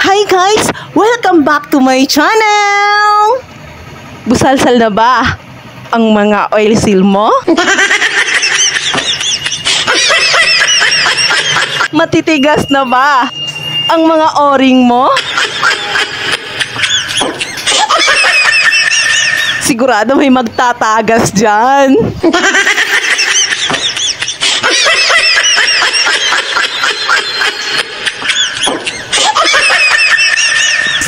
Hi guys! Welcome back to my channel! Busalsal na ba ang mga oil seal mo? Matitigas na ba ang mga o-ring mo? Sigurado may magtatagas dyan.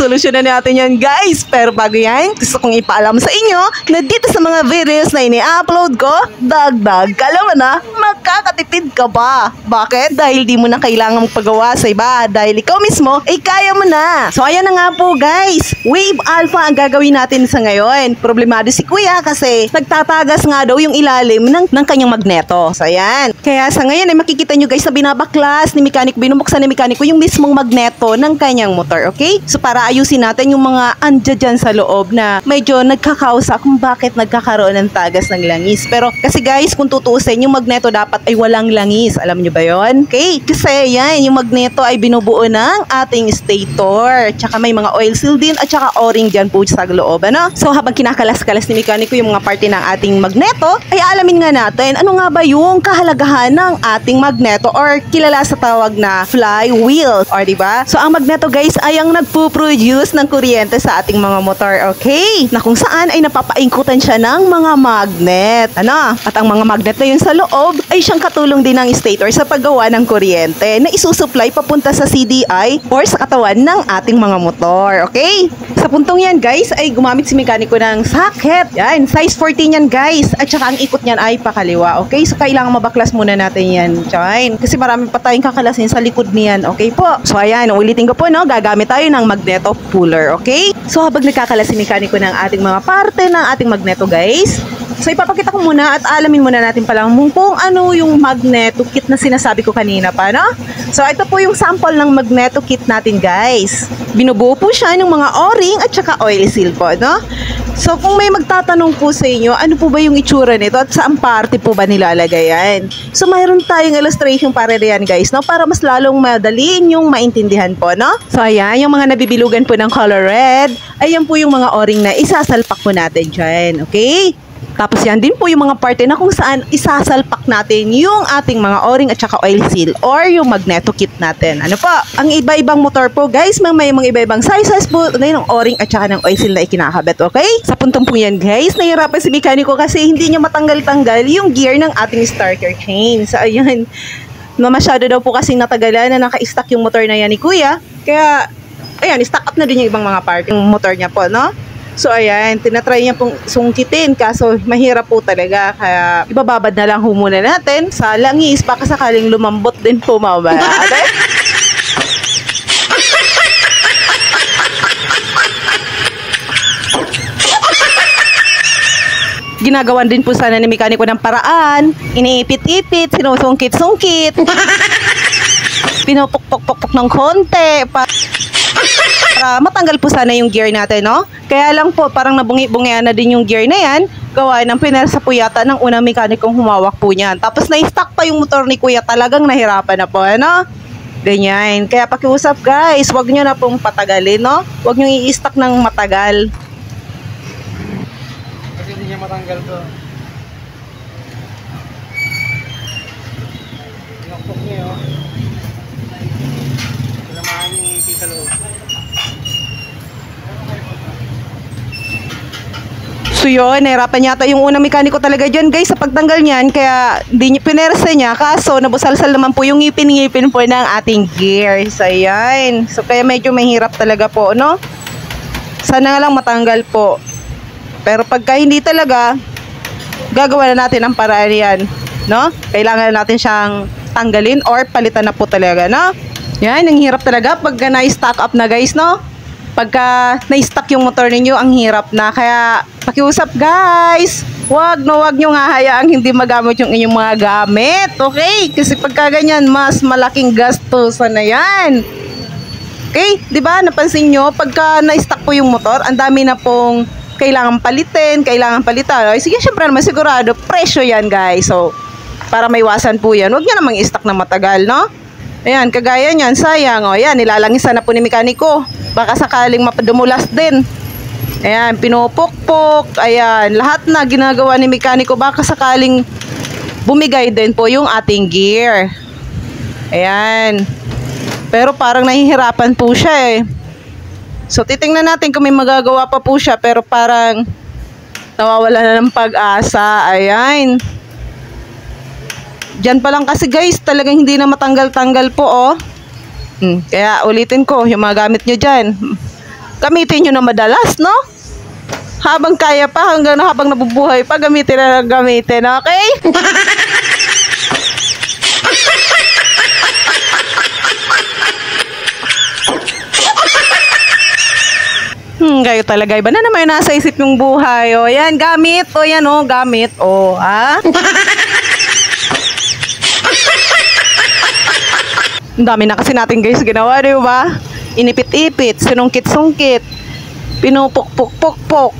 Solusyonan natin yan guys. Pero bago yan, gusto kong ipaalam sa inyo na dito sa mga videos na ini-upload ko, dagdag ka naman na makakatipid ka ba? Bakit? Dahil di mo na kailangang pagawa sa iba. Dahil ikaw mismo ay kaya mo na. So ayan na nga po guys, Wave Alpha ang gagawin natin sa ngayon. Problemado si kuya kasi nagtatagas nga daw yung ilalim ng kanyang magneto. So ayan. Kaya sa ngayon ay makikita nyo guys na binabaklas ni mekaniko, binubuksan ni mekaniko yung mismong magneto ng kanyang motor. Okay? So para ayusin natin yung mga andya dyan sa loob na medyo nagkakausa kung bakit nagkakaroon ng tagas ng langis. Pero kasi guys, kung tutuusin, yung magneto dapat ay walang langis. Alam nyo ba yon? Okay? Kasi yan, yung magneto ay binubuo ng ating stator. Tsaka may mga oil seal din at tsaka o-ring dyan po sa loob. Ano? So habang kinakalas-kalas ni mekaniko yung mga parte ng ating magneto, ay alamin nga natin ano nga ba yung kahalagahan ng ating magneto or kilala sa tawag na flywheel. Or diba? So ang magneto guys ay ang nagpo-produce ng kuryente sa ating mga motor, okay? Na kung saan ay napapaingkutan siya ng mga magnet. Ano? At ang mga magnet na yun sa loob ay siyang katulong din ng stator sa paggawa ng kuryente na isusupply papunta sa CDI or sa katawan ng ating mga motor, okay? Sa puntong yan guys ay gumamit si mekaniko ng socket. Yan, size 14 yan guys. At saka ang ikot niyan ay pakaliwa, okay? So kailangan mabaklas muna natin yan, dyan. Kasi marami pa tayong kakalasin sa likod niyan, okay po? So ayan, ulitin ko po, no? Gagamit tayo ng magneto puller, okay? So habang nagkakalas si mekaniko ng ating mga parte ng ating magneto guys, so ipapakita ko muna at alamin muna natin palang kung ano yung magneto kit na sinasabi ko kanina pa, no? So ito po yung sample ng magneto kit natin guys. Binubuo po siya ng mga o-ring at saka oil seal po, no? So kung may magtatanong po sa inyo, ano po ba yung itsura nito at saan parte po ba nilalagay yan? So mayroon tayong illustration para diyan guys, no? Para mas lalong madaliin yung maintindihan po, no? So ayan, yung mga nabibilugan po ng color red, ayan po yung mga o-ring na isasalpak po natin dyan, okay? Tapos yan din po yung mga parte na kung saan isasalpak natin yung ating mga o-ring at saka oil seal or yung magneto kit natin. Ano po? Ang iba-ibang motor po guys, may mga iba-ibang sizes po na yung o-ring at saka ng oil seal na ikinakabit, okay? Sa puntong po yan guys, nahihirapan si mekaniko kasi hindi niya matanggal-tanggal yung gear ng ating starter chain. So ayun, na masyado daw po kasing natagalan na naka-stack yung motor na yan ni kuya. Kaya, ayan, stack up na din yung ibang mga part yung motor niya po, no? So ayan, tinatry niya pong sungkitin kaso mahirap po talaga kaya ibababad na lang muna natin sa langis baka sakaling lumambot din po mamaya. Ginagawan din po sana ni mekaniko ng paraan, iniipit-ipit, sinusungkit-sungkit, pinupukpok-pukpok ng konti para matanggal po sana yung gear natin, no? Kaya lang po, parang nabungi-bungian na din yung gear na yan. Gawa ng pinersa po yata ng unang mekanikong humawak po niyan. Tapos na-stuck pa yung motor ni kuya. Talagang nahirapan na po, ano? Ganyan. Kaya pakiusap guys, wag nyo na pong patagalin, no? Wag nyo i-stuck ng matagal. Kasi hindi niya matanggal to. Pinakpok niya, oh. Sinamahan niya yung ipin sa loob. So yun, nahirapan yata yung unang mekaniko talaga dyan guys sa pagtanggal niyan. Kaya hindi niya pinersa niya. Kaso nabusalsal naman po yung ngipin-ngipin po ng ating gear. So ayan. So kaya medyo mahirap talaga po, no? Sana nga lang matanggal po. Pero pagka hindi talaga, gagawa na natin ang paraan yan, no? Kailangan natin siyang tanggalin or palitan na po talaga, no? Yan, ang hirap talaga pagka na-stack up na guys, no? Pagka na-stuck yung motor ninyo, ang hirap na. Kaya pakiusap guys, wag nyo nga hayaang hindi magamit yung inyong mga gamit, okay? Kasi pagka ganyan, mas malaking gastusan na yan. Okay, di ba? Napansin nyo, pagka na-stuck po yung motor, ang dami na pong kailangan palitin, kailangan palitan. Sige, syempre naman sigurado, presyo yan guys. So, para maiwasan po yan, wag nyo namang i-stuck na matagal, no? Ayan, kagaya niyan, sayang. O, ayan, nilalangisan na po ni mekaniko. Baka sakaling mapadumulas din. Ayan, pinupukpok. Ayan, lahat na ginagawa ni mekaniko. Baka sakaling bumigay din po yung ating gear. Ayan. Pero parang nahihirapan po siya eh. So, titingnan natin kung may magagawa pa po siya. Pero parang nawawala na ng pag-asa. Ayan. Diyan pa lang kasi guys, talagang hindi na matanggal-tanggal po oh. Kaya ulitin ko, yung mga gamit nyo dyan, gamitin nyo na madalas, no? Habang kaya pa, hanggang habang nabubuhay pa, gamitin na gamitin, okay? Kayo talaga, iba na naman yung nasa isip yung buhay. O, yan, gamit. O, yan, o, gamit. O, ha? Ang dami na kasi natin guys ginawa, di ba? Inipit-ipit, sinungkit-sungkit, pinupuk-puk-puk-puk.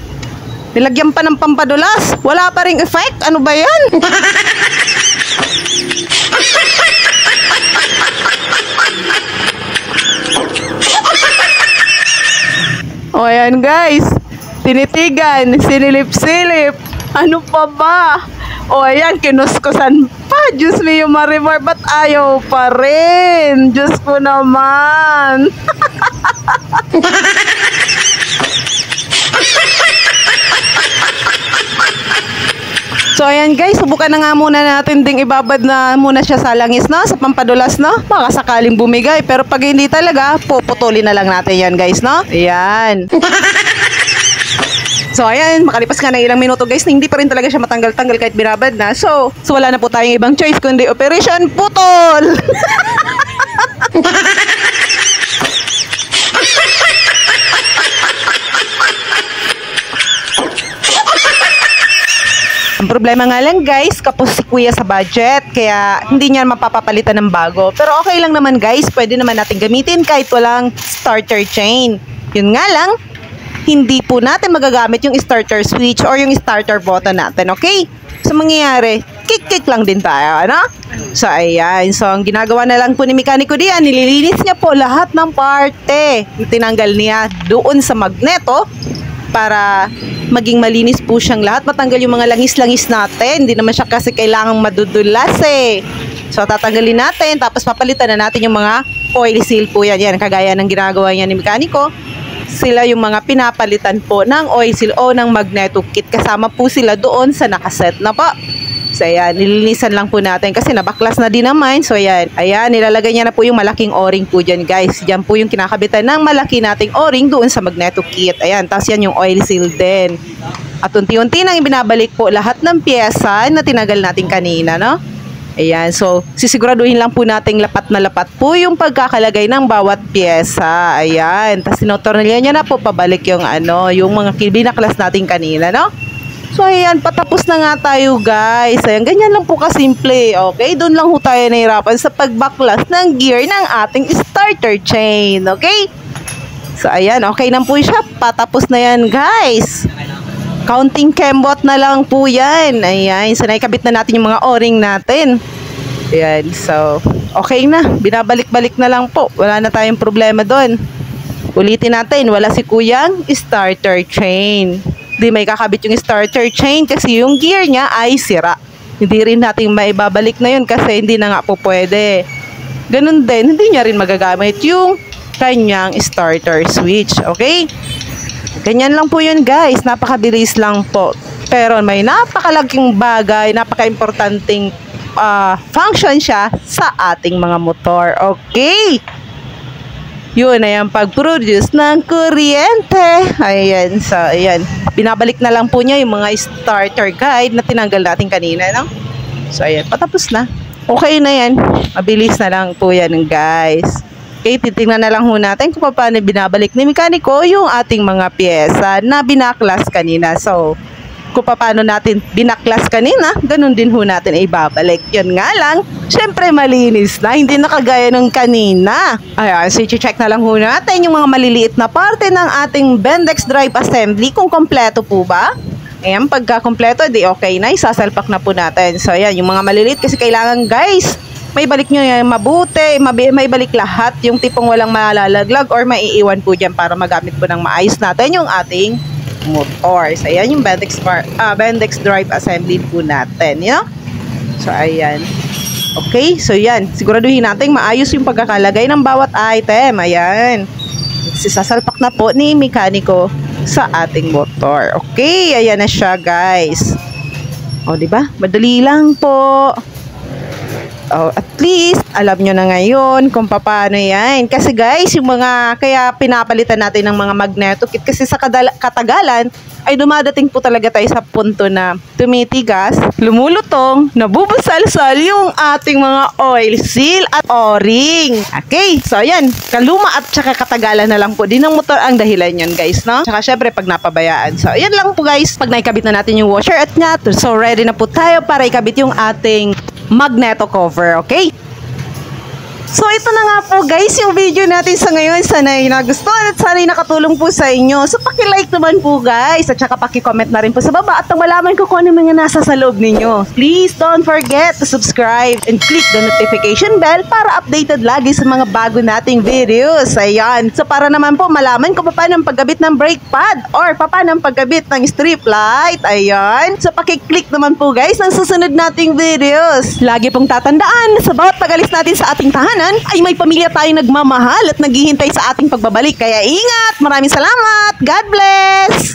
Nilagyan pa ng pampadulas. Wala pa ring effect. Ano ba yan? O ayan guys, tinitigan, sinilip-silip. Ano pa ba? O ayan, kinuskusan pa. Diyos mo yung Marimar, ba't ayaw pa rin? Diyos ko naman. So ayan guys, subukan na nga muna natin ding ibabad na muna siya sa langis, no? Sa pampadulas, no? Baka sakaling bumigay. Pero pag hindi talaga, puputulin na lang natin yan guys, no? Ayan. So ayan, makalipas nga ng ilang minuto guys, hindi pa rin talaga siya matanggal-tanggal kahit binabad na. So wala na po tayong ibang choice kundi Operation Putol! Ang problema nga lang guys, kapos si kuya sa budget, kaya hindi niya mapapapalitan ng bago. Pero okay lang naman guys, pwede naman natin gamitin kahit walang starter chain. Yun nga lang, hindi po natin magagamit yung starter switch or yung starter button natin, okay? So mangyayari, kick-kick lang din tayo, ano? So ayan, so ang ginagawa na lang po ni mekaniko diyan, nililinis niya po lahat ng parte. Tinanggal niya doon sa magneto para maging malinis po siyang lahat. Matanggal yung mga langis-langis natin. Hindi naman siya kasi kailangang madudulas eh. So tatanggalin natin, tapos papalitan na natin yung mga oil seal po yan. Yan, kagaya ng ginagawa niya ni mekaniko. Sila yung mga pinapalitan po ng oil seal o ng magneto kit. Kasama po sila doon sa nakaset na po. So ayan, nilinisan lang po natin kasi nabaklas na din naman. So ayan, nilalagay niya na po yung malaking o-ring po dyan guys. Diyan po yung kinakabitan ng malaki nating o-ring doon sa magneto kit. Ayan, tapos yan yung oil seal din. At unti-unti nang ibinabalik po lahat ng pyesa na tinagal natin kanina, no? Ayan, so sisiguraduhin lang po nating lapat na lapat po yung pagkakalagay ng bawat pyesa. Ayan, tapos tinotornilya niya na po pabalik yung yung mga binaklas natin kanina, no? So ayan, patapos na nga tayo guys. Ayan, ganyan lang po kasimple. Okay, doon lang po tayo nahirapan sa pagbaklas ng gear ng ating starter chain. Okay? So ayan, okay na po siya. Patapos na yan guys. Counting kembot na lang po yan. Ayan, so naikabit na natin yung mga o-ring natin. Ayan, so okay na. Binabalik-balik na lang po. Wala na tayong problema doon. Ulitin natin, wala si kuyang starter chain. Hindi may kakabit yung starter chain kasi yung gear niya ay sira. Hindi rin natin maibabalik na yun kasi hindi na nga po pwede. Ganun din, hindi niya rin magagamit yung kanyang starter switch. Okay? Ganyan lang po yun guys. Napakabilis lang po. Pero may napakalaking bagay, napaka-importanting function siya sa ating mga motor. Okay? Yun, ayan, pag-produce ng kuryente. Ayan, so, ayan. Binabalik na lang po niya yung mga starter guide na tinanggal natin kanina, no? So, ayan, patapos na. Okay na yan. Mabilis na lang po yan, guys. Okay, titingnan na lang ho natin kung paano binabalik ni mekaniko yung ating mga pyesa na binaklas kanina. So, kung paano natin binaklas kanina, ganun din ho natin ibabalik. Yun nga lang, syempre malinis na, hindi na kagaya ng kanina. Ayan, so i-check na lang ho natin yung mga maliliit na parte ng ating Bendix drive assembly kung kompleto po ba. Ayan, pagka kompleto, di okay na, isasalpak na po natin. So ayan, yung mga maliliit kasi kailangan guys, may balik nyo yan mabuti, may balik lahat, yung tipong walang malalaglag or maiiwan po dyan para magamit po ng maayos natin yung ating motor. So, ayan yung Bendix Drive Assembly po natin. You know? So, ayan. Okay, so yan. Siguraduhin natin maayos yung pagkakalagay ng bawat item. Ayan. Sasalpak na po ni mekaniko sa ating motor. Okay, ayan na siya, guys. O, diba? Madali lang po. Oh, at least, alam nyo na ngayon kung paano yan. Kasi guys, yung mga, kaya pinapalitan natin ng mga magneto kit kasi sa katagalan, ay dumadating po talaga tayo sa punto na tumitigas, lumulutong, nabubusalsal yung ating mga oil seal at o-ring. Okay, so ayan, kaluma at saka katagalan na lang po din ng motor ang dahilan yun guys, no? Tsaka syempre pag napabayaan. So ayan lang po guys, pag naikabit na natin yung washer at nut, so ready na po tayo para ikabit yung ating magneto cover, okay? So ito na nga po guys yung video natin sa ngayon. Sana'y nagustuhan at sana'y nakatulong po sa inyo. So paki-like naman po guys at saka paki-comment na rin po sa baba at nang malaman ko kung ano mga nasa sa loob ninyo. Please don't forget to subscribe and click the notification bell para updated lagi sa mga bago nating videos. Ayan. So para naman po malaman kung paano ang paggabit ng brake pad or paano ang paggabit ng strip light. Ayan. So paki-click naman po guys ng susunod nating videos. Lagi pong tatandaan sa bawat pag-alis natin sa ating tahanan ay may pamilya tayong nagmamahal at naghihintay sa ating pagbabalik. Kaya ingat! Maraming salamat! God bless!